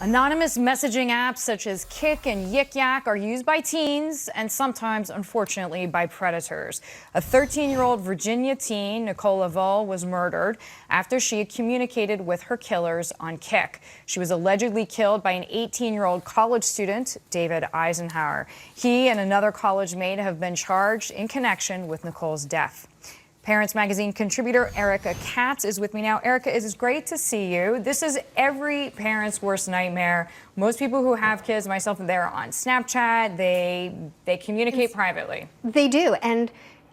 Anonymous messaging apps such as Kik and Yik Yak are used by teens and sometimes, unfortunately, by predators. A 13-year-old Virginia teen, Nicole Laveau, was murdered after she had communicated with her killers on Kik. She was allegedly killed by an 18-year-old college student, David Eisenhower. He and another college mate have been charged in connection with Nicole's death. Parents Magazine contributor Erica Katz is with me now. Erica, it is great to see you. This is every parent's worst nightmare. Most people who have kids, myself, they're on Snapchat. They communicate privately. They do, and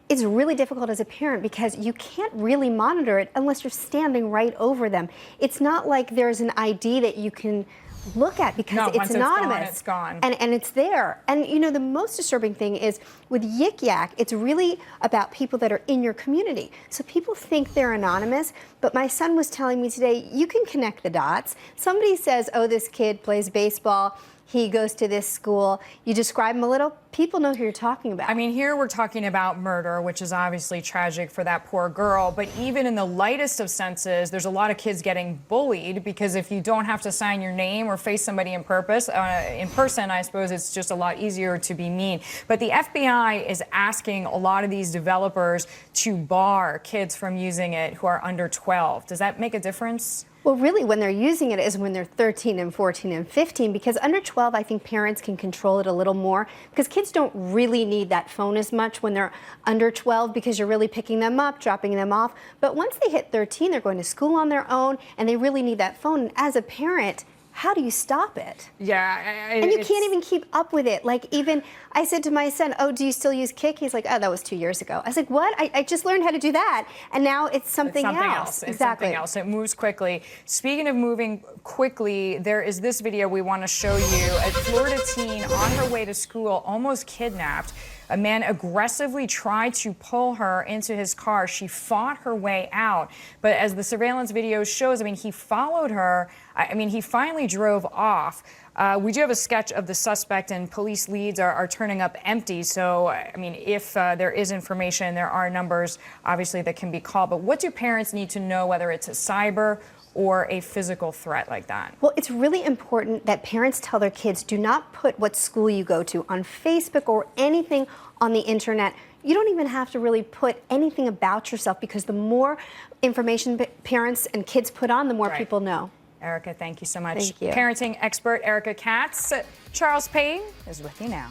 it's really difficult as a parent because you can't really monitor it unless you're standing right over them. It's not like there's an ID that you can look at because it's anonymous. It's gone. And it's there. And you know, the most disturbing thing is with Yik Yak, it's really about people that are in your community. So people think they're anonymous, but my son was telling me today, you can connect the dots. Somebody says, oh, this kid plays baseball, he goes to this school. You describe him a little, people know who you're talking about. I mean, here we're talking about murder, which is obviously tragic for that poor girl. But even in the lightest of senses, there's a lot of kids getting bullied because if you don't have to sign your name or face somebody in person, I suppose it's just a lot easier to be mean. But the FBI is asking a lot of these developers to bar kids from using it who are under 12. Does that make a difference? Well, really, when they're using it is when they're 13 and 14 and 15, because under 12, I think parents can control it a little more, because kids don't really need that phone as much when they're under 12, because you're really picking them up, dropping them off. But once they hit 13, they're going to school on their own, and they really need that phone. And as a parent, how do you stop it? Yeah. And you can't even keep up with it. Like, even, I said to my son, oh, do you still use Kik? He's like, oh, that was 2 years ago. I was like, what? I just learned how to do that. And now it's something else. It's exactly. something else. It moves quickly. Speaking of moving quickly, there is this video we want to show you. A Florida teen on her way to school, almost kidnapped. A man aggressively tried to pull her into his car. She fought her way out. But as the surveillance video shows, I mean, he followed her. I mean, he finally drove off. We do have a sketch of the suspect, and police leads are turning up empty. So, I mean, if there is information, there are numbers, obviously, that can be called. But what do parents need to know, whether it's a cyber or a physical threat like that? Well, it's really important that parents tell their kids, do not put what school you go to on Facebook or anything on the internet. You don't even have to really put anything about yourself, because the more information parents and kids put on, the more people know. Erica, thank you so much. Thank you. Parenting expert Erica Katz. Charles Payne is with you now.